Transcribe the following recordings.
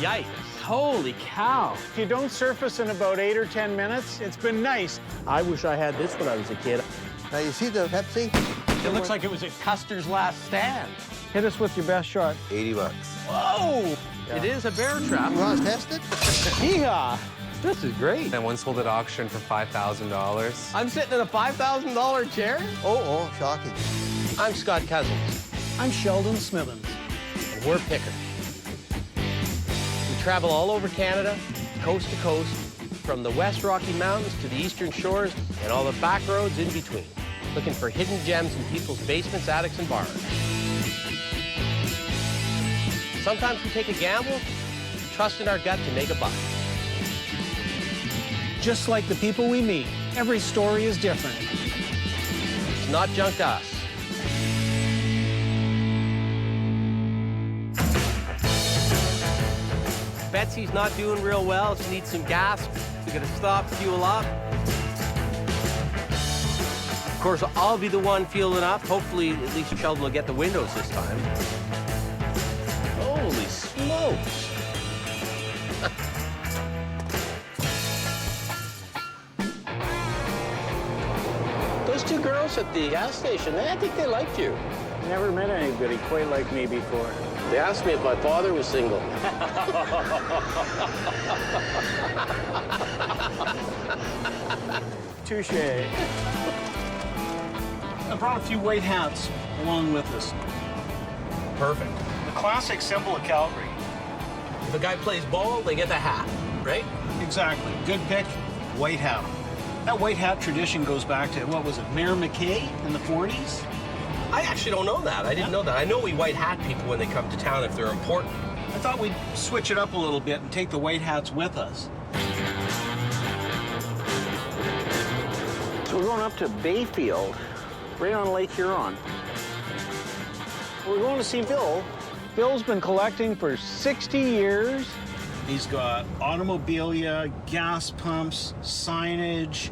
Yikes. Holy cow. If you don't surface in about 8 or 10 minutes, it's been nice. I wish I had this when I was a kid. Now, you see the Pepsi? It looks like it was at Custer's last stand. Hit us with your best shot. 80 bucks. Whoa! Yeah. It is a bear trap. You want to test it? Yeehaw! This is great. I once sold at auction for $5,000. I'm sitting in a $5,000 chair. Oh, shocking. I'm Scott Cousins, I'm Sheldon Smithens. and we're pickers. We travel all over Canada, coast to coast, from the West Rocky Mountains to the Eastern Shores and all the back roads in between, looking for hidden gems in people's basements, attics, and bars. Sometimes we take a gamble, trust in our gut to make a buck. Just like the people we meet, every story is different. It's not junk to us. Betsy's not doing real well. She needs some gas. We gotta stop, fuel up. Of course, I'll be the one fueling up. Hopefully, at least Sheldon will get the windows this time. Holy smokes. Those two girls at the gas station, I think they liked you. Never met anybody quite like me before. They asked me if my father was single. Touche. I brought a few white hats along with us. Perfect. The classic symbol of Calgary. If a guy plays ball, they get the hat, right? Exactly. Good pick, white hat. That white hat tradition goes back to, what was it, Mayor McKay in the 40s? I actually don't know that. I didn't know that. I know we white hat people when they come to town if they're important. I thought we'd switch it up a little bit and take the white hats with us. So we're going up to Bayfield, right on Lake Huron. We're going to see Phil. Phil's been collecting for 60 years. He's got automobilia, gas pumps, signage.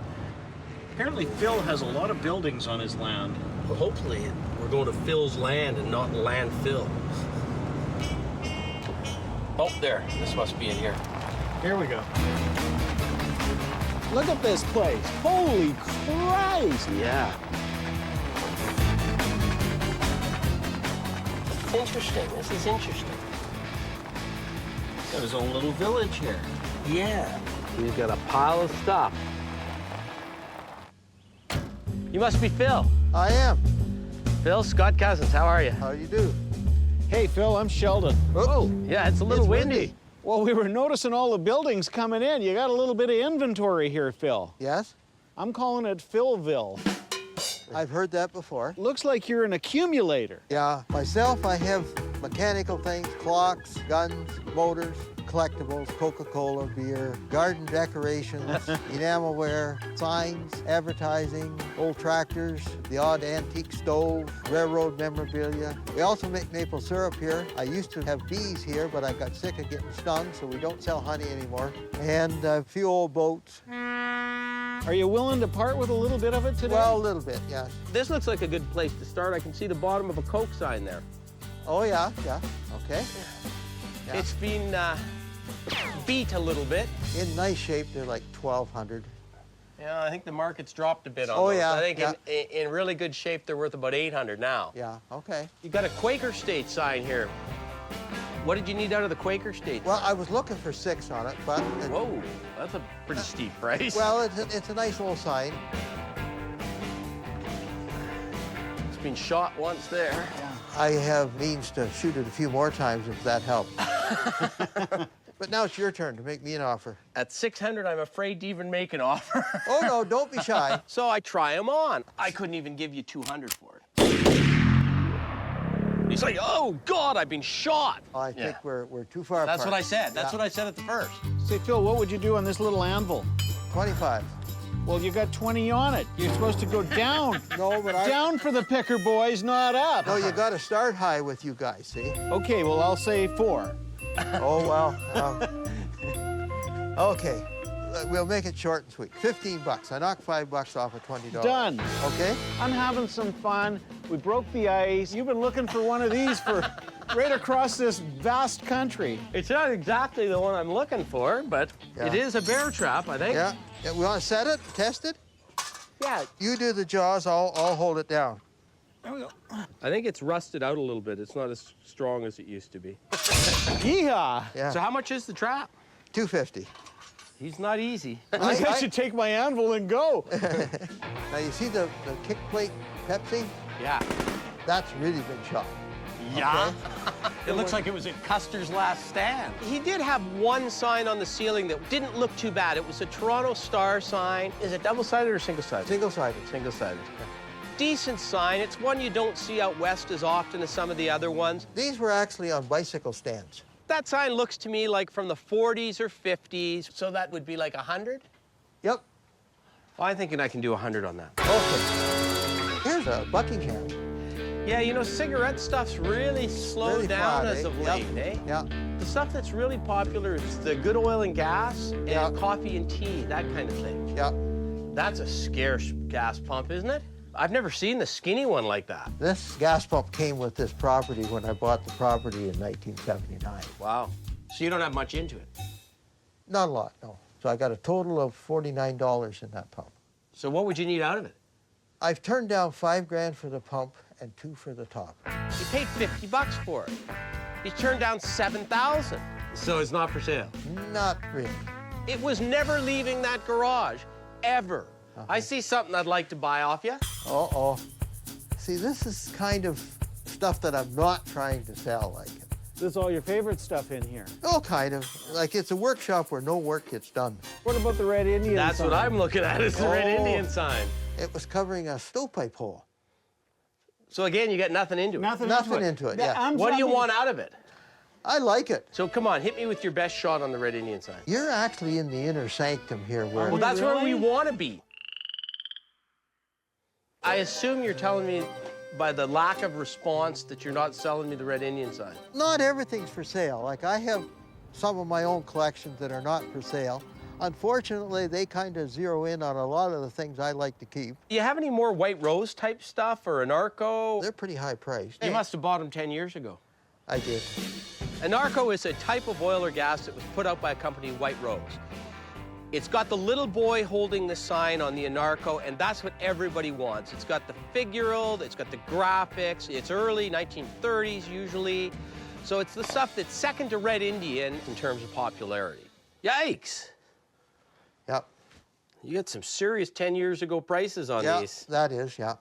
Apparently Phil has a lot of buildings on his land. Well, hopefully we're going to Phil's land and not landfill. Oh, there. This must be it here. Here we go. Look at this place. Holy Christ! Yeah. It's interesting. This is interesting. Got his own little village here. Yeah. He's got a pile of stuff. You must be Phil. I am. Phil, Scott Cousins, how are you? How do you do? Hey, Phil, I'm Sheldon. Oh, Yeah, it's a little windy. Well, we were noticing all the buildings coming in. You got a little bit of inventory here, Phil. yes? I'm calling it Philville. I've heard that before. Looks like you're an accumulator. Yeah, myself, I have mechanical things, clocks, guns, motors, collectibles, Coca-Cola, beer, garden decorations, enamelware, signs, advertising, old tractors, the odd antique stove, railroad memorabilia. We also make maple syrup here. I used to have bees here, but I got sick of getting stung, so we don't sell honey anymore. And a few old boats. Are you willing to part with a little bit of it today? Well, a little bit, yes. This looks like a good place to start. I can see the bottom of a Coke sign there. Oh, yeah, okay. Yeah. It's been beat a little bit. In nice shape, they're like 1,200. Yeah, I think the market's dropped a bit on Oh, those. yeah, I think yeah. in really good shape, they're worth about 800 now. Yeah, okay. You got a Quaker State sign here. What did you need out of the Quaker State? Well, I was looking for 6 on it, but... Whoa, that's a pretty steep price. Well, it's a nice old sign. It's been shot once there. I have means to shoot it a few more times if that helps. But now it's your turn to make me an offer. At 600, I'm afraid to even make an offer. Oh, no, don't be shy. So I try them on. I couldn't even give you 200 for it. He's like, oh, God, I've been shot. I think we're too far That's apart. what I said. That's Yeah. what I said at the first. Say, Phil, what would you do on this little anvil? 25. Well, you got 20 on it. You're supposed to go down. No, but Down for the picker boys, not up. No, you got to start high with you guys, see? Okay, well, I'll say 4. Oh, well. Okay. We'll make it short and sweet. 15 bucks. I knocked $5 off of $20. Done. Okay? I'm having some fun. We broke the ice. You've been looking for one of these for right across this vast country. It's not exactly the one I'm looking for, but it is a bear trap, I think. Yeah. Yeah, we want to set it, test it? Yeah. You do the jaws, I'll hold it down. There we go. I think it's rusted out a little bit. It's not as strong as it used to be. Yeehaw! Yeah. So how much is the trap? $250. He's not easy. I think I should take my anvil and go. Now you see the kick plate Pepsi? Yeah. That's really been shot. Yeah. It looks like it was at Custer's last stand. He did have one sign on the ceiling that didn't look too bad. It was a Toronto Star sign. Is it double-sided or single-sided? Single-sided. Single-sided. Decent sign. It's one you don't see out west as often as some of the other ones. These were actually on bicycle stands. That sign looks to me like from the 40s or 50s. So that would be like 100? Yep. Well, I'm thinking I can do 100 on that. Okay. Here's a Buckingham. Yeah, you know, cigarette stuff's really slowed Really down flat, as eh? of Yep. late, eh? Yeah. The stuff that's really popular is the good oil and gas and Yeah. coffee and tea, that kind of thing. Yeah. That's a scarce gas pump, isn't it? I've never seen the skinny one like that. This gas pump came with this property when I bought the property in 1979. Wow. So you don't have much into it. Not a lot, no. So I got a total of $49 in that pump. So what would you need out of it? I've turned down $5 grand for the pump and $2 for the top. You paid $50 for it. You turned down $7,000. So it's not for sale. Not really. It was never leaving that garage, ever. I see something I'd like to buy off you. Uh-oh. See, this is kind of stuff that I'm not trying to sell, like. This is all your favorite stuff in here. Oh, kind of. Like, it's a workshop where no work gets done. What about the Red Indian That's sign? what I'm looking at, is the Red Oh. Indian sign. It was covering a stovepipe hole. So again, you got nothing into it. Nothing into it, yeah. What do you want out of it? I like it. So come on, hit me with your best shot on the Red Indian sign. You're actually in the inner sanctum here where... Well, that's where we really? want to be. I assume you're telling me by the lack of response that you're not selling me the Red Indian sign. Not everything's for sale. Like, I have some of my own collections that are not for sale. Unfortunately, they kind of zero in on a lot of the things I like to keep. Do you have any more White Rose type stuff or Anarco? They're pretty high priced. You must have bought them 10 years ago. I did. Anarco is a type of oil or gas that was put out by a company, White Rose. It's got the little boy holding the sign on the Anarco, and that's what everybody wants. It's got the figural, it's got the graphics, it's early 1930s usually. So it's the stuff that's second to Red Indian in terms of popularity. Yikes! Yep. You got some serious 10 years ago prices on Yeah, these. that is, yeah.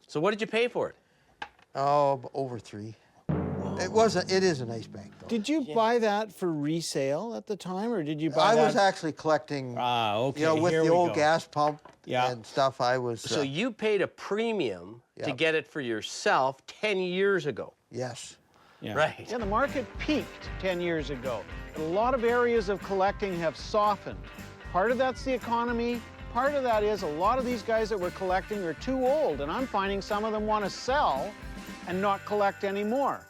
So what did you pay for it? Oh, over $3. It is a nice bank, though. Did you buy that for resale at the time, or did you buy I that? was actually collecting, okay, you know, with here the we old go. gas pump Yeah. and stuff, I was... So you paid a premium to Yep. get it for yourself 10 years ago. Yes. Yeah. Right. Yeah, the market peaked 10 years ago. A lot of areas of collecting have softened. Part of that's the economy. Part of that is a lot of these guys that were collecting are too old, and I'm finding some of them want to sell and not collect anymore.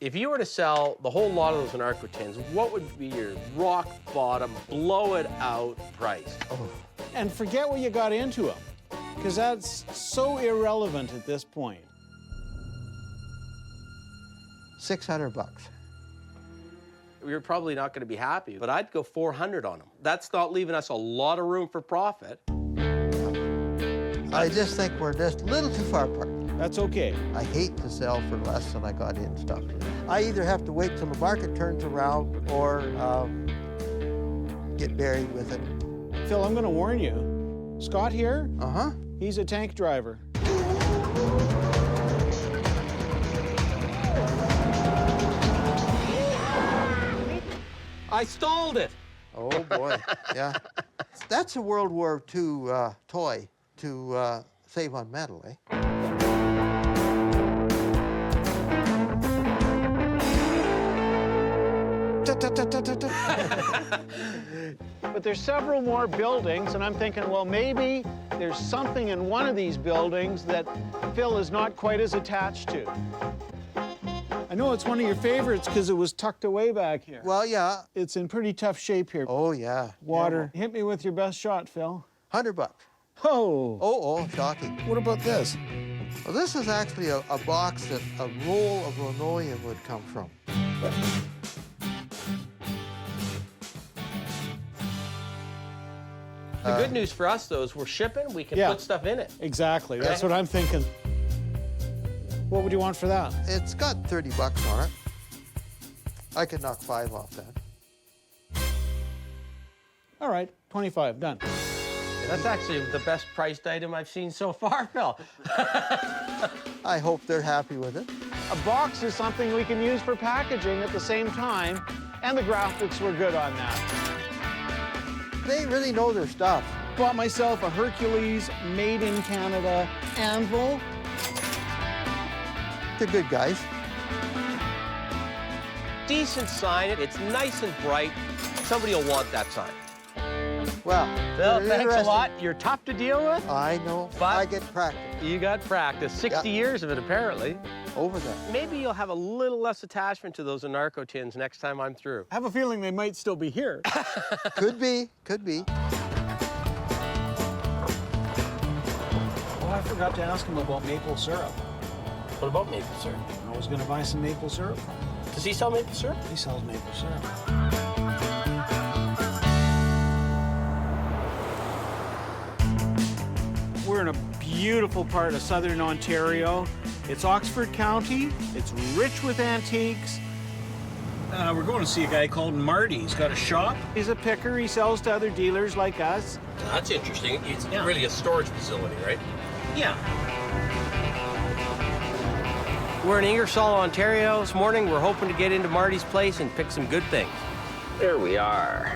If you were to sell the whole lot of those Anarco tins, what would be your rock bottom, blow it out price? And forget what you got into them, because that's so irrelevant at this point. $600. You're probably not going to be happy, but I'd go 400 on them. That's not leaving us a lot of room for profit. I just think we're just a little too far apart. That's okay. I hate to sell for less than I got in stuff. I either have to wait till the market turns around or get buried with it. Phil, I'm going to warn you. Scott here, Uh-huh. he's a tank driver. I stalled it. Oh, boy, yeah. That's a World War II toy to save on metal, eh? But there's several more buildings, and I'm thinking, well, maybe there's something in one of these buildings that Phil is not quite as attached to. I know it's one of your favorites because it was tucked away back here. Well, yeah. It's in pretty tough shape here. Oh, yeah. Water. Hit me with your best shot, Phil. $100. Oh. Oh, shocking. What about this? Well, this is actually a box that a roll of linoleum would come from. The good news for us, though, is we're shipping. We can Yeah. put stuff in it. Exactly. That's what I'm thinking. What would you want for that? It's got 30 bucks on it. I could knock 5 off that. All right, 25, done. That's actually the best priced item I've seen so far, Phil. I hope they're happy with it. A box is something we can use for packaging at the same time, and the graphics were good on that. They really know their stuff. Bought myself a Hercules made in Canada anvil. They're good guys. Decent sign. It's nice and bright. Somebody will want that sign. Well, Phil, they're thanks a interesting. lot. You're tough to deal with. I know. But- I get practice You got practice. 60 Yeah. years of it, apparently. over that. Maybe you'll have a little less attachment to those Anarco tins next time I'm through. I have a feeling they might still be here. Could be, could be. Oh, I forgot to ask him about maple syrup. What about maple syrup? I was gonna buy some maple syrup. Does he sell maple syrup? He sells maple syrup. We're in a beautiful part of southern Ontario. It's Oxford County. It's rich with antiques. We're going to see a guy called Marty. He's got a shop. He's a picker. He sells to other dealers like us. That's interesting. It's really a storage facility, right? Yeah. We're in Ingersoll, Ontario this morning. We're hoping to get into Marty's place and pick some good things. There we are.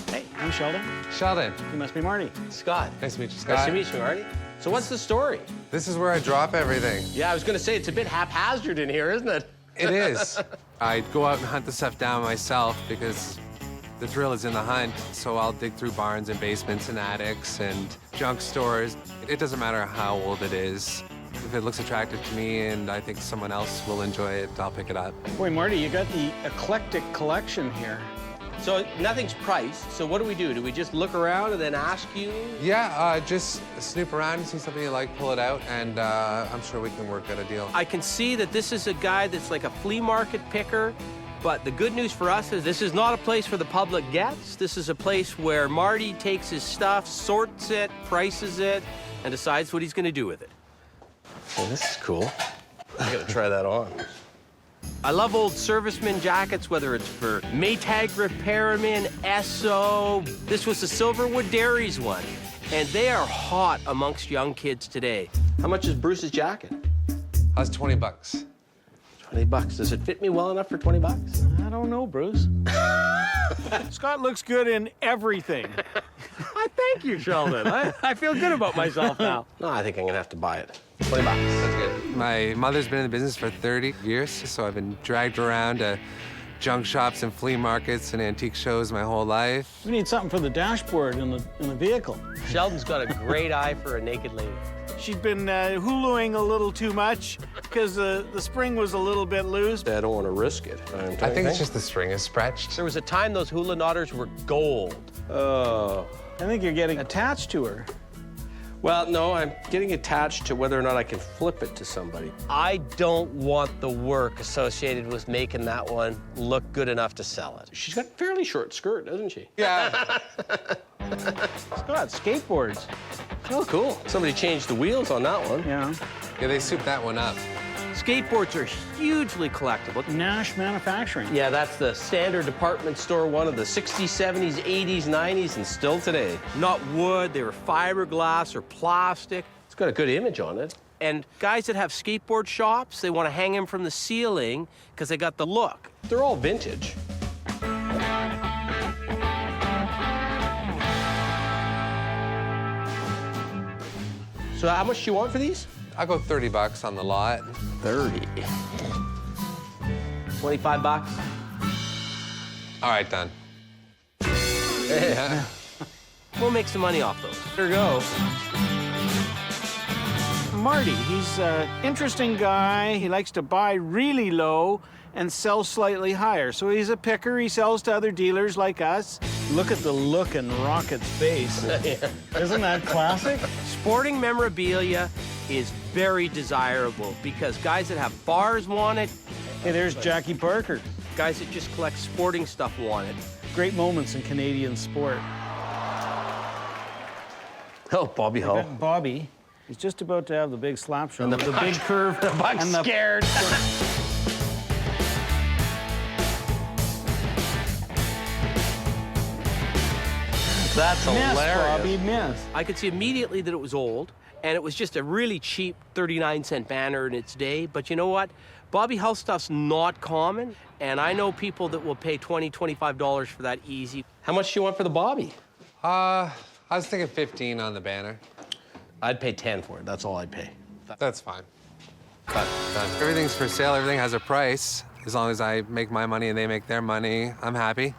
Hey, I'm Sheldon. Sheldon, You must be Marty. Scott. nice to meet you, Scott. Nice to meet you, Marty. So what's the story? This is where I drop everything. Yeah, I was going to say, it's a bit haphazard in here, isn't it? It is. I go out and hunt the stuff down myself because the thrill is in the hunt. So I'll dig through barns and basements and attics and junk stores. It doesn't matter how old it is. If it looks attractive to me and I think someone else will enjoy it, I'll pick it up. Boy, Marty, you got the eclectic collection here. So nothing's priced. So what do? Do we just look around and then ask you? Yeah, just snoop around and see something you like, pull it out, and I'm sure we can work out a deal. I can see that this is a guy that's like a flea market picker, but the good news for us is this is not a place for the public gets. This is a place where Marty takes his stuff, sorts it, prices it, and decides what he's going to do with it. Oh, this is cool. I got to try that on. I love old serviceman jackets, whether it's for Maytag repairman, Esso. This was the Silverwood Dairies one, and they are hot amongst young kids today. How much is Bruce's jacket? How's 20 bucks? 20 bucks. Does it fit me well enough for 20 bucks? I don't know, Bruce. Scott looks good in everything. I thank you, Sheldon. I feel good about myself now. No, I think I'm gonna have to buy it. 20 bucks. That's good. My mother's been in the business for 30 years, so I've been dragged around to junk shops and flea markets and antique shows my whole life. We need something for the dashboard in the vehicle. Sheldon's got a great eye for a naked lady. She's been huluing a little too much because the spring was a little bit loose. I don't want to risk it. I think it's just the string is stretched. There was a time those hula knotters were gold. Oh. I think you're getting attached to her. Well, no, I'm getting attached to whether or not I can flip it to somebody. I don't want the work associated with making that one look good enough to sell it. She's got a fairly short skirt, doesn't she? Yeah. Scott, skateboards. Oh, cool. Somebody changed the wheels on that one. Yeah. Yeah, they souped that one up. Skateboards are hugely collectible. Nash Manufacturing. Yeah, that's the standard department store one of the 60s, 70s, 80s, 90s, and still today. Not wood, they were fiberglass or plastic. It's got a good image on it. And guys that have skateboard shops, they want to hang them from the ceiling because they got the look. They're all vintage. So how much do you want for these? I'll go 30 bucks on the lot. 30. 25 bucks? All right, done. Yeah. We'll make some money off those. There you go. Marty, he's an interesting guy. He likes to buy really low and sells slightly higher. So he's a picker. He sells to other dealers like us. Look at the look in Rocket's face. Isn't that classic? Sporting memorabilia is very desirable because guys that have bars want it, Hey, there's Jackie Parker. guys that just collect sporting stuff want it. Great moments in Canadian sport. Oh, Bobby Hull. Bobby, he's just about to have the big slap shot. And the with the puck. big curve. I'm and the scared. That's miss, hilarious. Bobby, miss. I could see immediately that it was old, and it was just a really cheap 39-cent banner in its day. But you know what? Bobby Hull stuff's not common, and I know people that will pay $20, $25 for that easy. How much do you want for the Bobby? I was thinking 15 on the banner. I'd pay 10 for it. That's all I'd pay. That's fine. Done. Everything's for sale. Everything has a price. As long as I make my money and they make their money, I'm happy.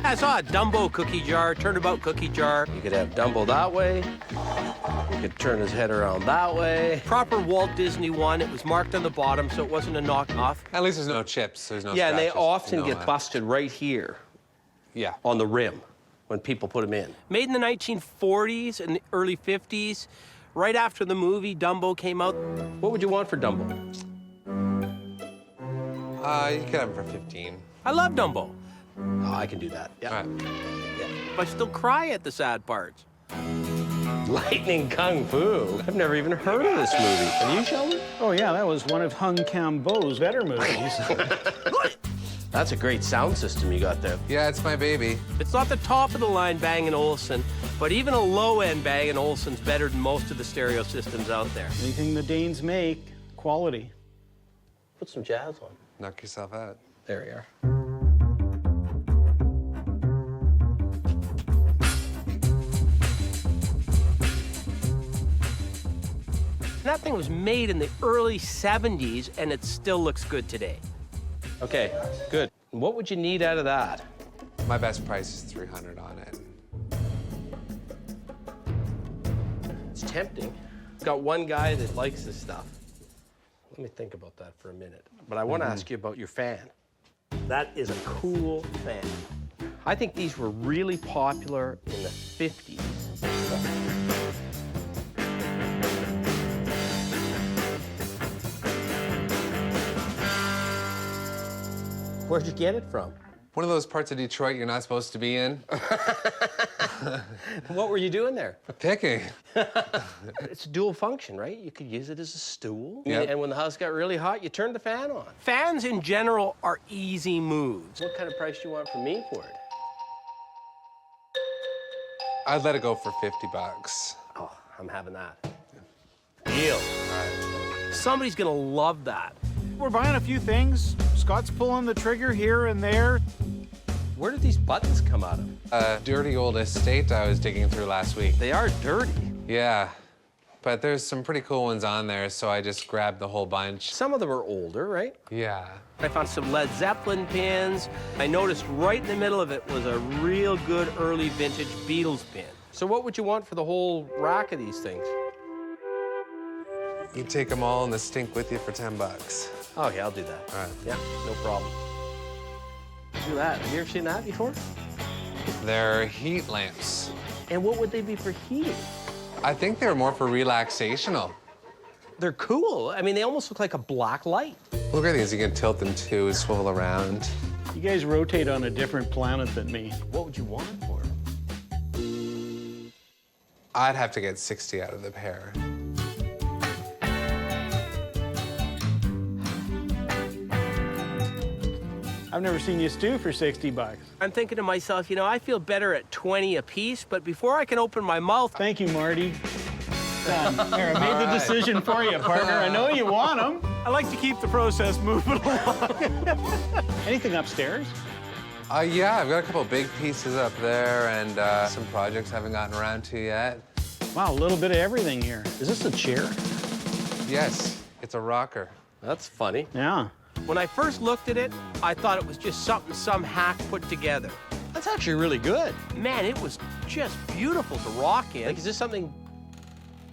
I saw a Dumbo cookie jar, turnabout cookie jar. You could have Dumbo that way. You could turn his head around that way. Proper Walt Disney one. It was marked on the bottom, so it wasn't a knockoff. At least there's no chips. There's no Yeah, and they scratches. often No, get busted right here Yeah. on the rim when people put them in. Made in the 1940s and the early 50s, right after the movie Dumbo came out. What would you want for Dumbo? You could have them for 15. I love Dumbo. Oh, I can do that. Yeah. All right. Yeah. But I still cry at the sad parts. Lightning Kung Fu. I've never even heard of this movie. Have you, Sheldon? Oh, yeah, that was one of Hung Cambo's better movies. That's a great sound system you got there. Yeah, it's my baby. It's not the top of the line Bang & Olufsen, but even a low-end Bang & Olufsen's better than most of the stereo systems out there. Anything the Danes make, quality. Put some jazz on. Knock yourself out. There we are. That thing was made in the early 70s, and it still looks good today. Okay, good. What would you need out of that? My best price is 300 on it. It's tempting. Got one guy that likes this stuff. Let me think about that for a minute. But I want to ask you about your fan. That is a cool fan. I think these were really popular in the 50s. Where'd you get it from? One of those parts of Detroit you're not supposed to be in. What were you doing there? Picking. It's dual function, right? You could use it as a stool. Yep. And when the house got really hot, you turned the fan on. Fans in general are easy moves. What kind of price do you want from me for it? I'd let it go for 50 bucks. Oh, I'm having that. Deal. Somebody's gonna love that. We're buying a few things. Scott's pulling the trigger here and there. Where did these buttons come out of? A dirty old estate I was digging through last week. They are dirty. Yeah, but there's some pretty cool ones on there, so I just grabbed the whole bunch. Some of them are older, right? Yeah. I found some Led Zeppelin pins. I noticed right in the middle of it was a real good early vintage Beatles pin. So what would you want for the whole rack of these things? You take them all in the stink with you for 10 bucks. Oh, yeah, I'll do that. All right. Yeah, no problem. Do that. Have you ever seen that before? They're heat lamps. And what would they be for heating? I think they're more for relaxational. They're cool. I mean, they almost look like a black light. Look at these, you can tilt them too, swivel around. You guys rotate on a different planet than me. What would you want for it? I'd have to get 60 out of the pair. I've never seen you stew for 60 bucks. I'm thinking to myself, you know, I feel better at 20 a piece, but before I can open my mouth, Thank you, Marty. Done. Here, I made the decision for you, partner. I know you want them. I like to keep the process moving along. Anything upstairs? Yeah, I've got a couple big pieces up there and some projects I haven't gotten around to yet. Wow, a little bit of everything here. Is this a chair? Yes, it's a rocker. that's funny. Yeah. When I first looked at it, I thought it was just something some hack put together. That's actually really good. Man, it was just beautiful to rock in. Like, is this something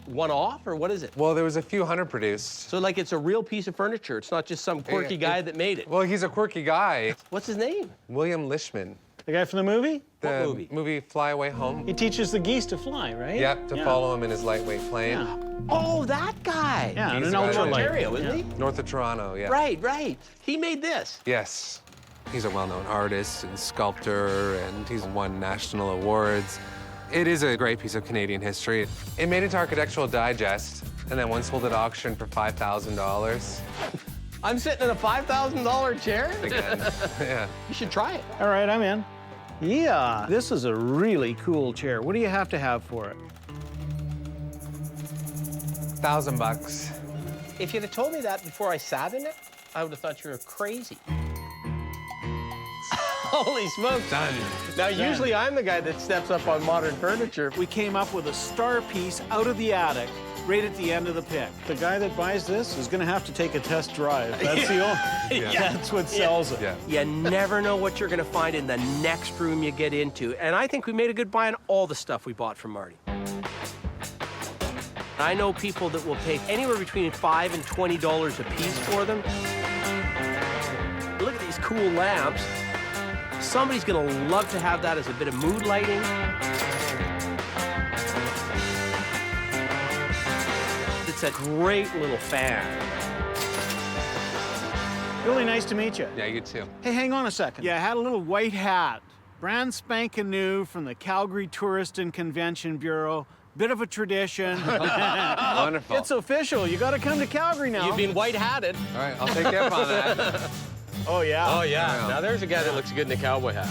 one-off, or what is it? Well, there was a few hundred produced. So, like, it's a real piece of furniture. It's not just some quirky guy that made it. Well, he's a quirky guy. What's his name? William Lishman. The guy from the movie? The movie Fly Away Home. He teaches the geese to fly, right? Yep, to follow him in his lightweight plane. Yeah. Oh, that guy. Yeah, and He's an the guy From that- ultralight. Ontario, isn't he? North of Toronto, yeah. Right, right. He made this. Yes. He's a well-known artist and sculptor, and he's won national awards. It is a great piece of Canadian history. It made it to Architectural Digest, and then one sold at auction for $5,000. I'm sitting in a $5,000 chair? Again, yeah. You should try it. All right, I'm in. Yeah, this is a really cool chair. What do you have to have for it? $1,000. If you'd have told me that before I sat in it, I would have thought you were crazy. Holy smokes. Done. Now, usually I'm the guy that steps up on modern furniture. We came up with a star piece out of the attic right at the end of the pick. The guy that buys this is going to have to take a test drive. That's the only. Yeah. That's what sells it. Yeah. You never know what you're going to find in the next room you get into. And I think we made a good buy on all the stuff we bought from Marty. I know people that will pay anywhere between $5 and $20 a piece for them. Look at these cool lamps. Somebody's going to love to have that as a bit of mood lighting. It's a great little fan. Really nice to meet you. Yeah, you too. Hey, hang on a second. Yeah, I had a little white hat. Brand spanking new from the Calgary Tourist and Convention Bureau. Bit of a tradition. Wonderful. It's official. You got to come to Calgary now. You've been white-hatted. All right, I'll take you up on that. Oh, yeah. Oh, yeah. Wow. Now, there's a guy that looks good in a cowboy hat.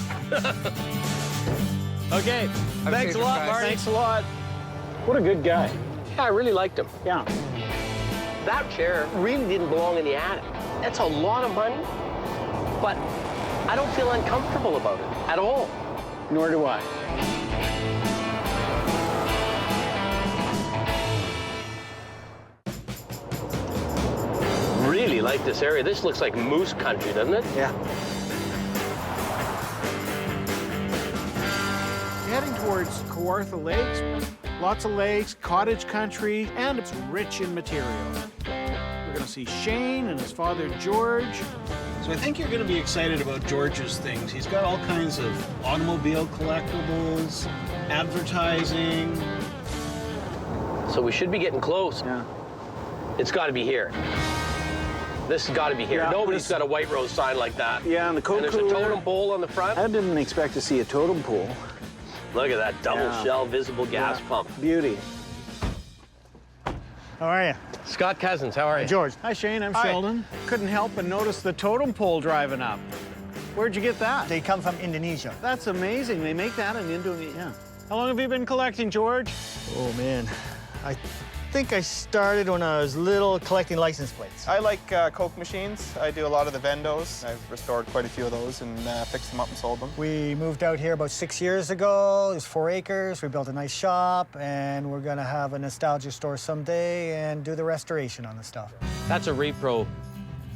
Okay. Thanks a safe lot, drive. Marty. Thanks a lot. What a good guy. Yeah, I really liked him. Yeah. That chair really didn't belong in the attic. That's a lot of money, but I don't feel uncomfortable about it at all. Nor do I. Really like this area. This looks like moose country, doesn't it? Yeah. Heading towards Kawartha Lakes. Lots of lakes, cottage country, and it's rich in material. We're gonna see Shane and his father George. So I think you're gonna be excited about George's things. He's got all kinds of automobile collectibles, advertising. So we should be getting close. Yeah. It's got to be here. This has got to be here. Yeah, Nobody's this- got a White Rose sign like that. Yeah, and the Coke And there's a cooler. totem pole on the front. I didn't expect to see a totem pole. Look at that double Yeah. shell visible gas pump. Beauty. How are you? Scott Cousins, how are you? George. Hi, Shane. I'm Hi. Sheldon. Couldn't help but notice the totem pole driving up. Where'd you get that? They come from Indonesia. That's amazing. They make that in Indonesia. How long have you been collecting, George? Oh, man. I think I started when I was little collecting license plates. I like Coke machines. I do a lot of the vendos. I've restored quite a few of those and fixed them up and sold them. We moved out here about 6 years ago. It was 4 acres. We built a nice shop, and we're gonna have a nostalgia store someday and do the restoration on the stuff. That's a repro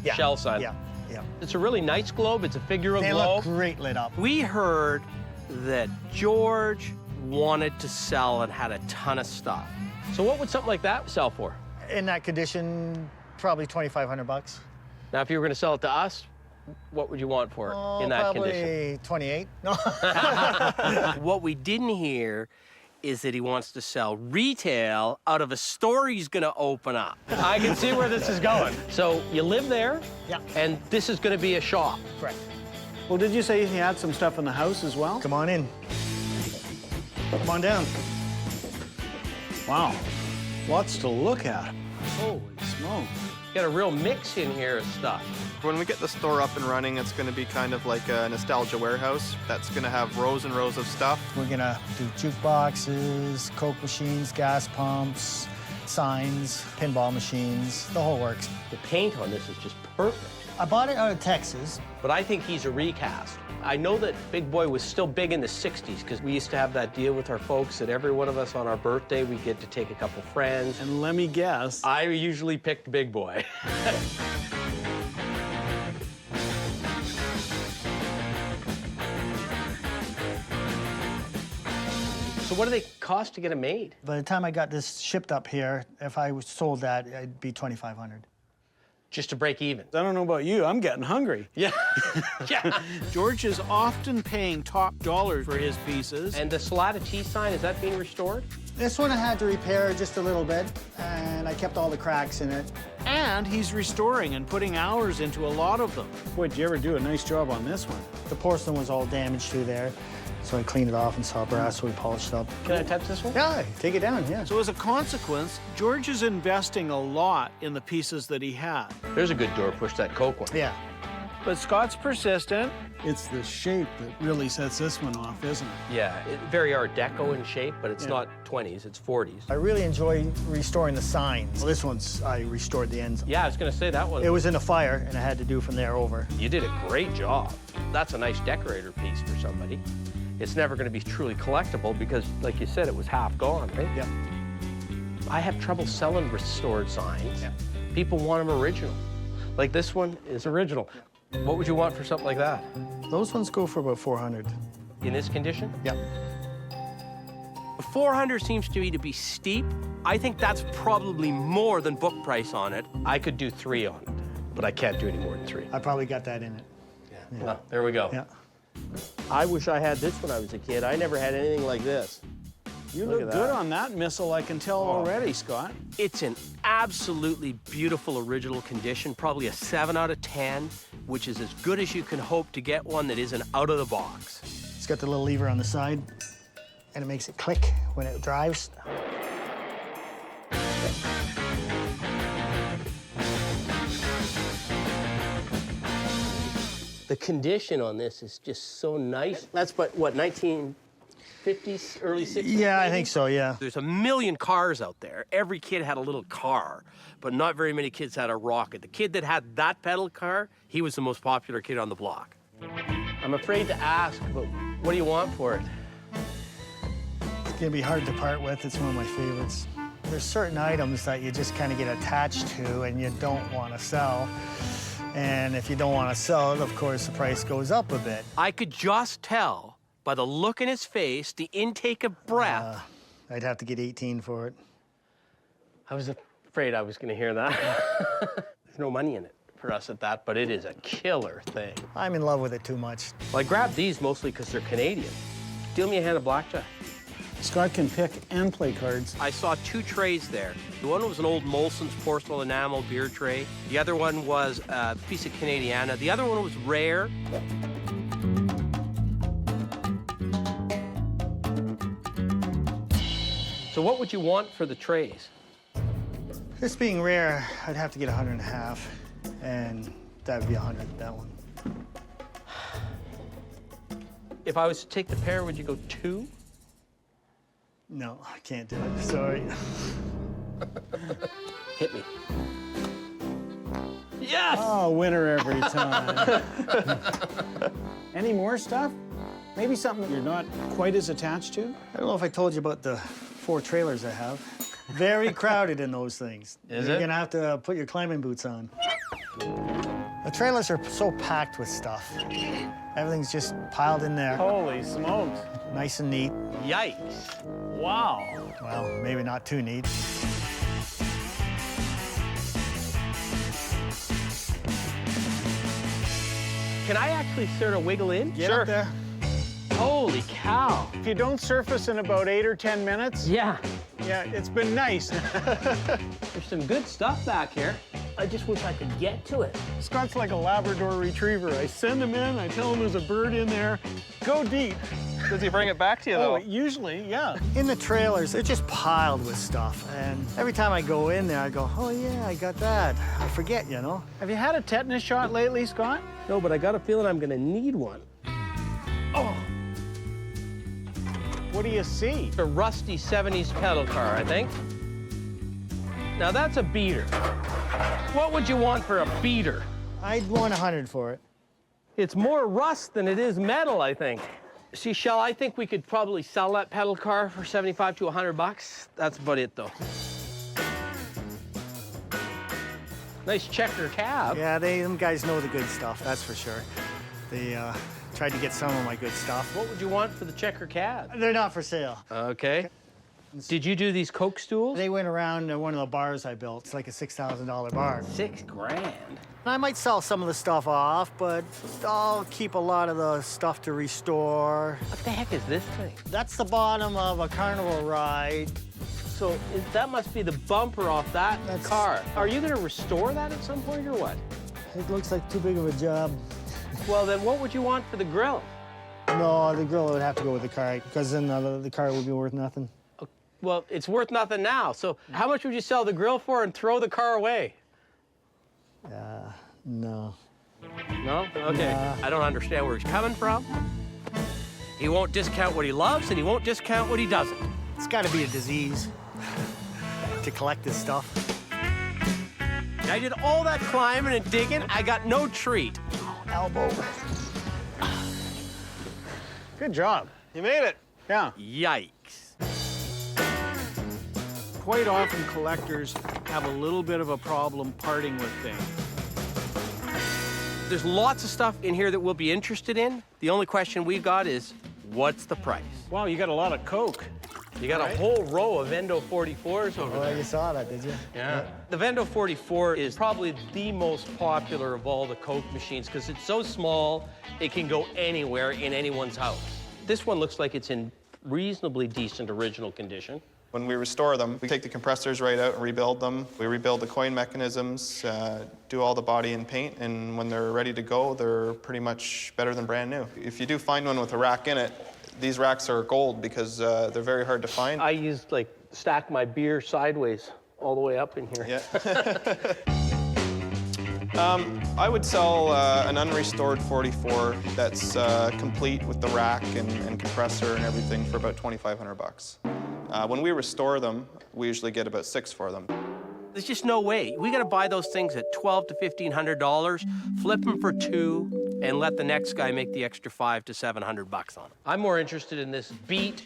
Yeah. shell sign. Yeah, yeah. It's a really nice globe. It's a figure of They globe. look great lit up. We heard that George wanted to sell and had a ton of stuff. So what would something like that sell for? In that condition, probably 2,500 bucks. Now, if you were going to sell it to us, what would you want for it in that probably condition? 28. No. What we didn't hear is that he wants to sell retail out of a store he's going to open up. I can see where this is going. So you live there, Yeah. and this is going to be a shop. Correct. Well, did you say he had some stuff in the house as well? Come on in. Come on down. Wow. Lots to look at. Holy smoke. Got a real mix in here of stuff. When we get the store up and running, it's going to be kind of like a nostalgia warehouse that's going to have rows and rows of stuff. We're gonna do jukeboxes, Coke machines, gas pumps, signs, pinball machines, the whole works. The paint on this is just perfect. I bought it out of Texas. But I think he's a recast. I know that Big Boy was still big in the 60s because we used to have that deal with our folks that every one of us on our birthday, we get to take a couple friends. And let me guess. I usually picked Big Boy. So what do they cost to get them made? By the time I got this shipped up here, if I sold that, it'd be $2,500. Just to break even? I don't know about you, I'm getting hungry. Yeah. Yeah. George is often paying top dollar for his pieces. And the Salada T sign, is that being restored? This one I had to repair just a little bit, and I kept all the cracks in it. And he's restoring and putting hours into a lot of them. Boy, did you ever do a nice job on this one. The porcelain was all damaged through there, so I cleaned it off and saw brass, so we polished it up. Can I touch this one? Yeah, take it down, yeah. So as a consequence, George is investing a lot in the pieces that he had. There's a good door push, that Coke one. Yeah. But Scott's persistent. It's the shape that really sets this one off, isn't it? Yeah, very Art Deco in shape, but it's Yeah. not 20s, it's 40s. I really enjoy restoring the signs. Well, this one's, I restored the ends. Yeah, I was gonna say that one. It was in a fire, and I had to do from there over. You did a great job. That's a nice decorator piece for somebody. It's never gonna be truly collectible because, like you said, it was half gone, right? Yep. I have trouble selling restored signs. Yeah. People want them original. Like this one is original. What would you want for something like that? Those ones go for about 400. In this condition? Yep. 400 seems to me to be steep. I think that's probably more than book price on it. I could do 3 on it, but I can't do any more than 3. I probably got that in it. Yeah. Well, there we go. Yeah. I wish I had this when I was a kid. I never had anything like this. You Look look at good that. on that missile, I can tell already, Scott. It's in absolutely beautiful original condition, probably a 7 out of 10, which is as good as you can hope to get one that isn't out of the box. It's got the little lever on the side, and it makes it click when it drives. The condition on this is just so nice. That's what 1950s, early 60s? Yeah, I maybe? think so, yeah. There's a million cars out there. Every kid had a little car, but not very many kids had a rocket. The kid that had that pedal car, he was the most popular kid on the block. I'm afraid to ask, but what do you want for it? It's gonna be hard to part with. It's one of my favorites. There's certain items that you just kind of get attached to and you don't want to sell. And if you don't want to sell it, of course, the price goes up a bit. I could just tell by the look in his face, the intake of breath. I'd have to get 18 for it. I was afraid I was going to hear that. There's no money in it for us at that, but it is a killer thing. I'm in love with it too much. Well, I grabbed these mostly because they're Canadian. Deal me a hand of blackjack. Scott can pick and play cards. I saw 2 trays there. The one was an old Molson's porcelain enamel beer tray. The other one was a piece of Canadiana. The other one was rare. So what would you want for the trays? This being rare, I'd have to get 100 and a half, and that would be 100, that one. If I was to take the pair, would you go 2? No, I can't do it, sorry. Hit me. Yes! Oh, winner every time. Any more stuff? Maybe something you're not quite as attached to? I don't know if I told you about the 4 trailers I have. Very crowded in those things. Is You're it? gonna have to put your climbing boots on. The trailers are so packed with stuff. Everything's just piled in there, Holy smokes. nice and neat. Yikes. Wow. Well, maybe not too neat. Can I actually sort of wiggle in? Get up there. Holy cow. If you don't surface in about 8 or 10 minutes, Yeah. yeah, it's been nice. There's some good stuff back here. I just wish I could get to it. Scott's like a Labrador retriever. I send him in, I tell him there's a bird in there. Go deep. Does he bring it back to you, Oh, though? usually, yeah. In the trailers, they're just piled with stuff. And every time I go in there, I go, oh yeah, I got that. I forget, you know? Have you had a tetanus shot lately, Scott? No, but I got a feeling I'm gonna need one. Oh. What do you see? It's a rusty 70s pedal car, I think. Now that's a beater. What would you want for a beater? I'd want 100 for it. It's more rust than it is metal, I think. See, Shell, I think we could probably sell that pedal car for 75 to 100 bucks. That's about it, though. Nice checker cab. Yeah, them guys know the good stuff, that's for sure. Tried to get some of my good stuff. What would you want for the checker cab? They're not for sale. Okay. Did you do these Coke stools? They went around one of the bars I built. It's like a $6,000 bar. $6 grand. I might sell some of the stuff off, but I'll keep a lot of the stuff to restore. What the heck is this thing? That's the bottom of a carnival ride. So that must be the bumper off that car. Are you going to restore that at some point or what? It looks like too big of a job. Well, then what would you want for the grill? No, the grill would have to go with the car, because then the car would be worth nothing. Well, it's worth nothing now. So how much would you sell the grill for and throw the car away? No. No? Okay. I don't understand where he's coming from. He won't discount what he loves, and he won't discount what he doesn't. It's got to be a disease to collect this stuff. I did all that climbing and digging. I got no treat. Elbow. Good job. You made it. Yeah. Yikes. Quite often, collectors have a little bit of a problem parting with things. There's lots of stuff in here that we'll be interested in. The only question we've got is, what's the price? Wow, you got a lot of Coke. You got a whole row of Vendo 44s over Oh, there. you saw that, did you? Yeah. The Vendo 44 is probably the most popular of all the Coke machines because it's so small, it can go anywhere in anyone's house. This one looks like it's in reasonably decent original condition. When we restore them, we take the compressors right out and rebuild them. We rebuild the coin mechanisms, do all the body and paint, and when they're ready to go, they're pretty much better than brand new. If you do find one with a rack in it, these racks are gold because they're very hard to find. I used, like, stack my beer sideways all the way up in here. Yeah. I would sell an unrestored 44 that's complete with the rack and compressor and everything for about $2,500. When we restore them, we usually get about 6 for them. There's just no way. We gotta buy those things at $1,200 to $1,500, flip them for 2, and let the next guy make the extra $500 to $700 on them. I'm more interested in this beat,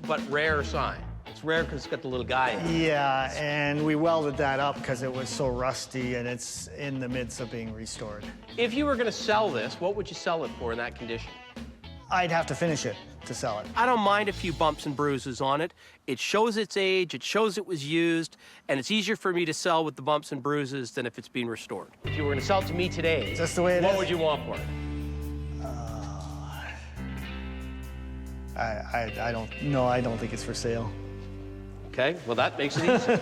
but rare sign. It's rare because it's got the little guy in it. Yeah, and we welded that up because it was so rusty, and it's in the midst of being restored. If you were gonna sell this, what would you sell it for in that condition? I'd have to finish it to sell it. I don't mind a few bumps and bruises on it. It shows its age, it shows it was used, and it's easier for me to sell with the bumps and bruises than if it's been restored. If you were gonna sell it to me today, Just the way it what is. would you want for it? I don't think it's for sale. Okay, well that makes it easy.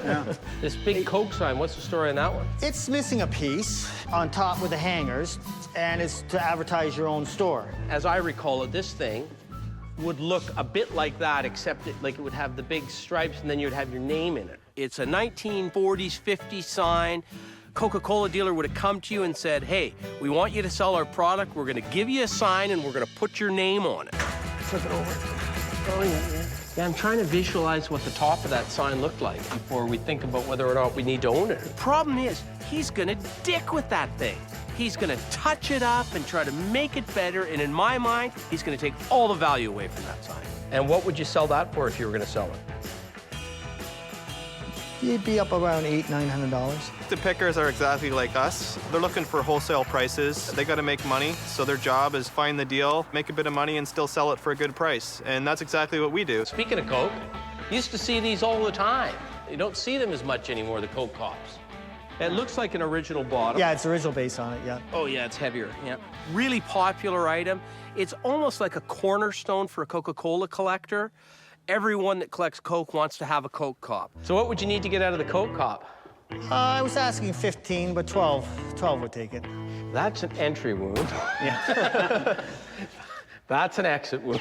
This big Coke sign, what's the story on that one? It's missing a piece on top with the hangers, and it's to advertise your own store. As I recall it, this thing would look a bit like that, except it would have the big stripes and then you'd have your name in it. It's a 1940s, 50s sign. Coca-Cola dealer would have come to you and said, hey, we want you to sell our product. We're gonna give you a sign and we're gonna put your name on it. Flip it over. Oh, yeah. Yeah, I'm trying to visualize what the top of that sign looked like before we think about whether or not we need to own it. The problem is, he's gonna dick with that thing. He's gonna touch it up and try to make it better, and in my mind, he's gonna take all the value away from that sign. And what would you sell that for if you were gonna sell it? You'd be up around $800–900. The pickers are exactly like us. They're looking for wholesale prices. They got to make money, so their job is find the deal, make a bit of money, and still sell it for a good price. And that's exactly what we do. Speaking of Coke, you used to see these all the time. You don't see them as much anymore, the Coke Cops. It looks like an original bottom. Yeah, it's original base on it, yeah. Oh, yeah, it's heavier, yeah. Really popular item. It's almost like a cornerstone for a Coca-Cola collector. Everyone that collects Coke wants to have a Coke Cop. So what would you need to get out of the Coke Cop? I was asking 15, but 12 would take it. That's an entry wound. Yeah. That's an exit wound.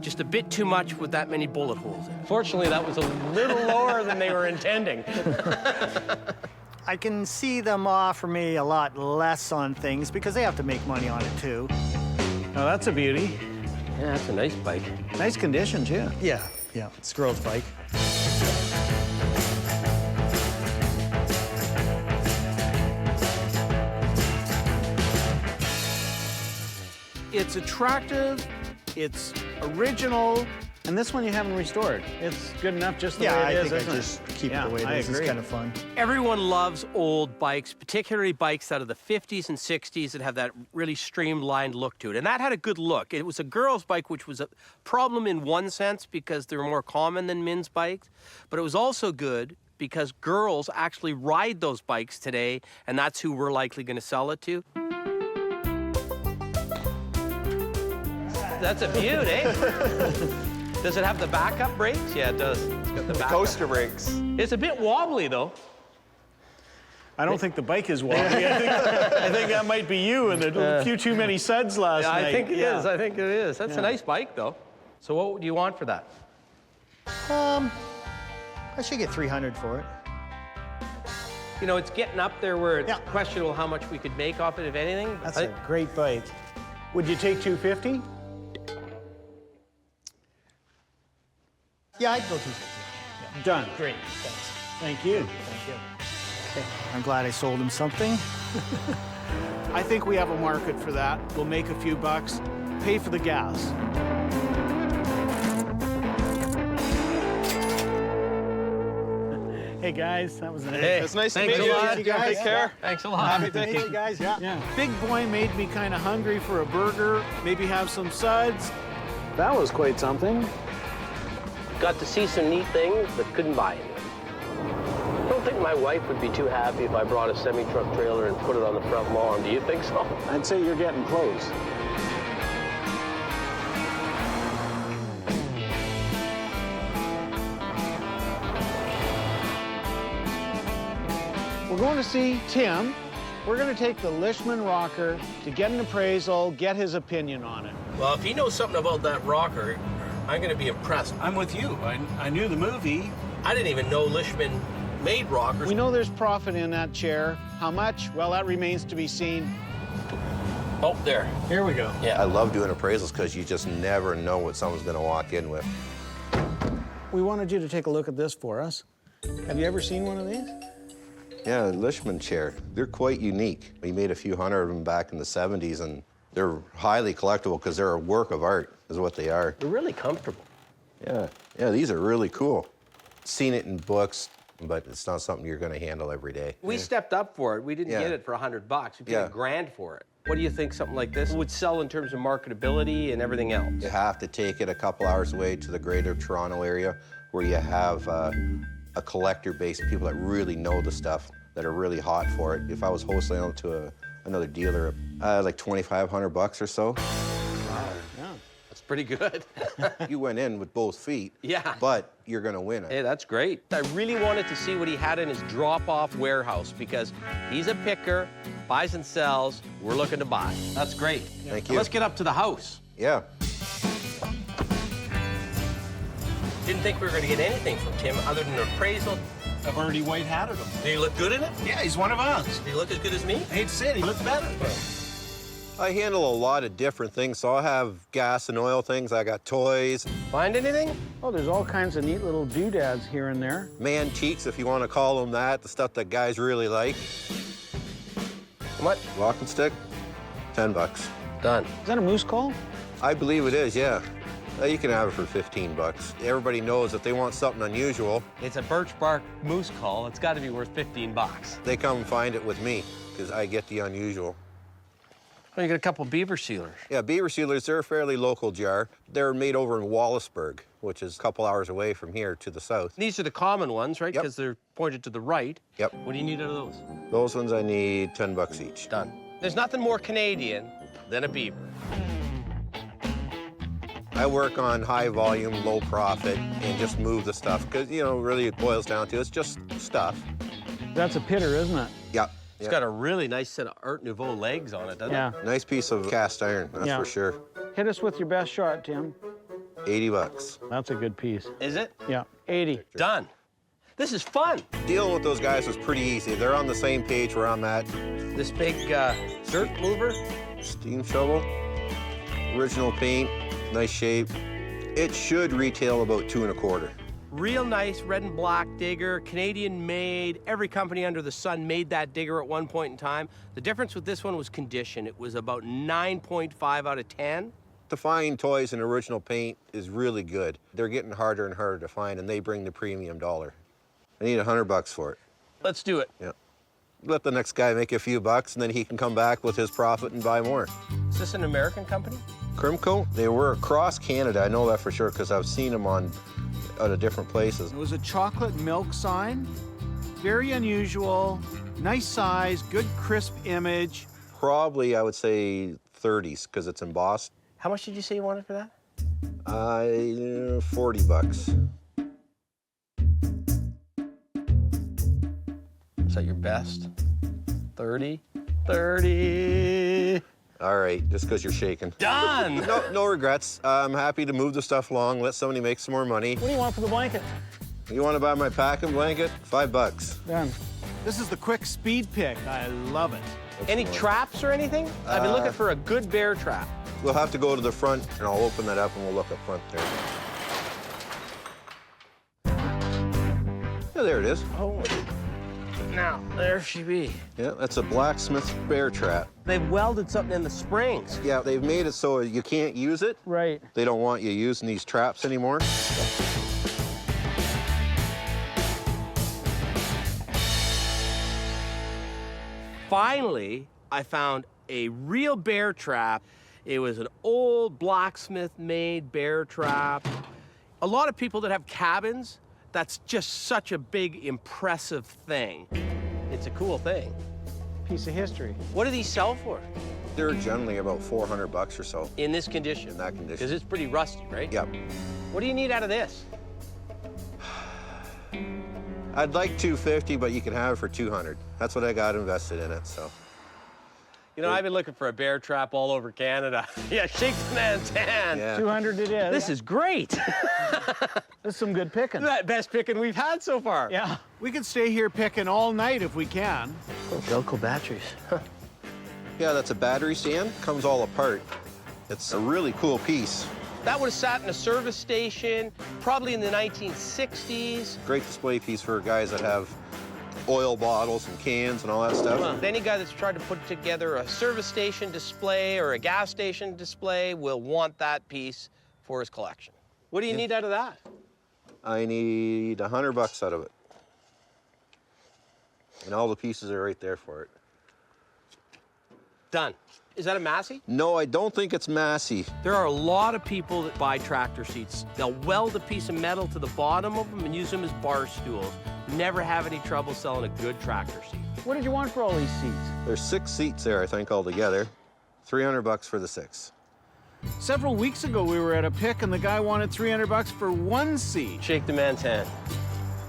Just a bit too much with that many bullet holes in it. Fortunately, that was a little lower than they were intending. I can see them offer me a lot less on things because they have to make money on it too. Now that's a beauty. Yeah, that's a nice bike. Nice condition, too. Yeah, it's a girl's bike. It's attractive, it's original, And this one you haven't restored. It's good enough just the Yeah, way I it is, think I isn't it? just keep Yeah, it the way it I is. agree. It's kind of fun. Everyone loves old bikes, particularly bikes out of the 50s and 60s that have that really streamlined look to it. And that had a good look. It was a girl's bike, which was a problem in one sense because they were more common than men's bikes. But it was also good because girls actually ride those bikes today, and that's who we're likely going to sell it to. That's a beaut, eh? Does it have the backup brakes? Yeah, it does. It's got the backup. Coaster brakes. It's a bit wobbly, though. I don't think the bike is wobbly. I think that might be you and a few too many suds last night. I think it is. I think it is. That's a nice bike, though. So what do you want for that? I should get 300 for it. You know, it's getting up there where it's Yeah. questionable how much we could make off it, if anything. That's a great bike. Would you take 250? Yeah, I'd go 250. Done. Great, thanks. Thank you. Thank you. Okay. I'm glad I sold him something. I think we have a market for that. We'll make a few bucks, pay for the gas. Hey guys, that was nice. Hey, It's nice to thanks meet a you. lot. Take care. Thanks a lot. Hey guys, yeah. Yeah. Big boy made me kind of hungry for a burger, maybe have some suds. That was quite something. Got to see some neat things, but couldn't buy any. I don't think my wife would be too happy if I brought a semi-truck trailer and put it on the front lawn. Do you think so? I'd say you're getting close. We're going to see Tim. We're going to take the Lishman rocker to get an appraisal, get his opinion on it. Well, if he knows something about that rocker, I'm going to be impressed. I'm with you. I knew the movie. I didn't even know Lishman made rockers. We know there's profit in that chair. How much? Well, that remains to be seen. Oh, there. Here we go. Yeah. I love doing appraisals because you just never know what someone's going to walk in with. We wanted you to take a look at this for us. Have you ever seen one of these? Yeah, the Lishman chair, they're quite unique. We made a few hundred of them back in the 70s, and they're highly collectible because they're a work of art, is what they are. They're really comfortable. Yeah, these are really cool. Seen it in books, but it's not something you're going to handle every day. We stepped up for it. We didn't Yeah. get it for $100. We paid Yeah. $1,000 for it. What do you think something like this would sell in terms of marketability and everything else? You have to take it a couple hours away to the greater Toronto area where you have a collector base, people that really know the stuff, that are really hot for it. If I was wholesaling to another dealer, like $2,500 or so. That's pretty good. You went in with both feet, Yeah. but you're going to win it. Hey, that's great. I really wanted to see what he had in his drop-off warehouse because he's a picker, buys and sells. We're looking to buy. That's great. Thank Now you. let's get up to the house. Yeah. Didn't think we were going to get anything from Tim other than an appraisal. I've already white-hatted him. Did he look good in it? Yeah, he's one of us. Did he look as good as me? I hate to say it, he looks better. I handle a lot of different things, so I have gas and oil things. I got toys, Find anything? Oh, there's all kinds of neat little doodads here and there. man cheeks, if you want to call them that, the stuff that guys really like. What? Walking stick, $10. Done. Is that a moose call? I believe it is, yeah. You can have it for $15. Everybody knows if they want something unusual, It's a birch bark moose call. It's got to be worth $15. they come find it with me because I get the unusual. Oh, you got a couple beaver sealers. Yeah, beaver sealers, they're a fairly local jar. They're made over in Wallaceburg, which is a couple hours away from here to the south. These are the common ones, right? Yep. Because they're pointed to the right. Yep. What do you need out of those? Those ones I need $10 each. Done. There's nothing more Canadian than a beaver. I work on high volume, low profit, and just move the stuff because, you know, really it boils down to it's just stuff. That's a pitter, isn't it? Yeah. It's got a really nice set of Art Nouveau legs on it, doesn't Yeah. it? Nice piece of cast iron, that's Yeah. for sure. Hit us with your best shot, Tim. $80. That's a good piece. Is it? Yeah, 80. Done. This is fun. Dealing with those guys was pretty easy. They're on the same page where I'm at. This big dirt mover. Steam shovel, original paint, nice shape. It should retail about $2 1/4. Real nice red and black digger, Canadian made. Every company under the sun made that digger at one point in time. The difference with this one was condition. It was about 9.5 out of 10. To find toys in original paint is really good. They're getting harder and harder to find, and they bring the premium dollar. I need $100 for it. Let's do it. Yeah. Let the next guy make a few bucks, and then he can come back with his profit and buy more. Is this an American company? Crimco, they were across Canada. I know that for sure because I've seen them on out of different places. It was a chocolate milk sign. Very unusual, nice size, good crisp image. Probably, I would say 30s because it's embossed. How much did you say you wanted for that? $40. Is that your best? 30? 30. All right, just because you're shaking. Done! No regrets. I'm happy to move the stuff along, let somebody make some more money. What do you want for the blanket? You want to buy my packing blanket? $5. Done. This is the quick speed pick. I love it. Any traps or anything? I've been looking for a good bear trap. We'll have to go to the front, and I'll open that up, and we'll look up front there. Yeah, there it is. Oh, now, there she be. Yeah, that's a blacksmith bear trap. They've welded something in the springs. Yeah, they've made it so you can't use it. Right. They don't want you using these traps anymore. Finally, I found a real bear trap. It was an old blacksmith-made bear trap. A lot of people that have cabins, that's just such a big, impressive thing. It's a cool thing. Piece of history. What do these sell for They're generally about $400 or so. in this condition? In that condition. Because it's pretty rusty, right? Yep. What do you need out of this? I'd like $250, but you can have it for $200. That's what I got invested in it, so. You know, I've been looking for a bear trap all over Canada. Yeah, shake the man's hand. Yeah. 200 it is. This is great. This is some good picking. The best picking we've had so far. Yeah. We could stay here picking all night if we can. Oh, Velcro batteries. Huh. Yeah, that's a battery stand. Comes all apart. It's a really cool piece. That would have sat in a service station, probably in the 1960s. Great display piece for guys that have oil bottles and cans and all that stuff. Any guy that's tried to put together a service station display or a gas station display will want that piece for his collection. What do you need out of that? I need $100 out of it. And all the pieces are right there for it. Done. Is that a Massey? No, I don't think it's Massey. There are a lot of people that buy tractor seats. They'll weld a piece of metal to the bottom of them and use them as bar stools. Never have any trouble selling a good tractor seat. What did you want for all these seats? There's 6 seats there, I think, altogether. $300 for the 6. Several weeks ago, we were at a pick, and the guy wanted $300 for one seat. Shake the man's hand.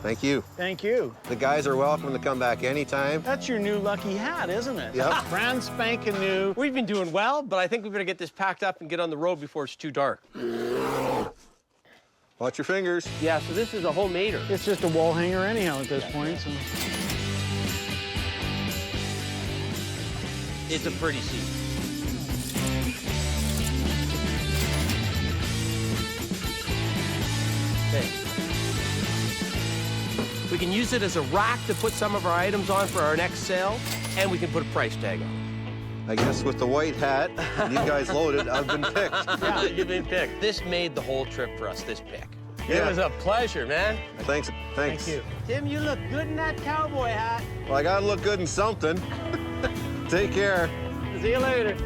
Thank you. Thank you. The guys are welcome to come back anytime. That's your new lucky hat, isn't it? Yep. Brand spanking new. We've been doing well, but I think we better get this packed up and get on the road before it's too dark. Watch your fingers. Yeah, so this is a homemader. It's just a wall hanger anyhow at this point, so. It's a pretty seat. Okay. We can use it as a rack to put some of our items on for our next sale, and we can put a price tag on it. I guess with the white hat, and you guys loaded, I've been picked. Yeah, you've been picked. This made the whole trip for us, this pick. Yeah. It was a pleasure, man. Thanks. Thank you. Tim, you look good in that cowboy hat. Well, I gotta look good in something. Take care. See you later.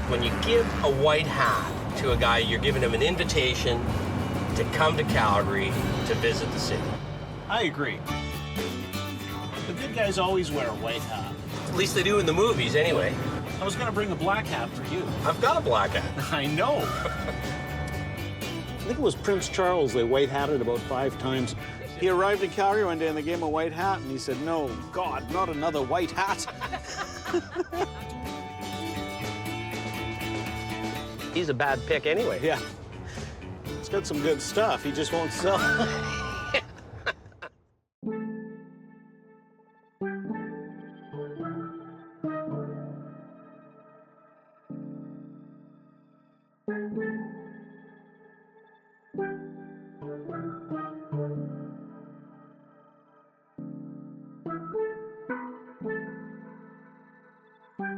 When you give a white hat to a guy, you're giving him an invitation to come to Calgary to visit the city. I agree. The good guys always wear a white hat. At least they do in the movies, anyway. I was gonna bring a black hat for you. I've got a black hat. I know. I think it was Prince Charles they white hatted about 5 times. He arrived in Calgary one day and they gave him a white hat and he said, "No, God, not another white hat." He's a bad pick anyway. Yeah. It's got some good stuff. He just won't sell.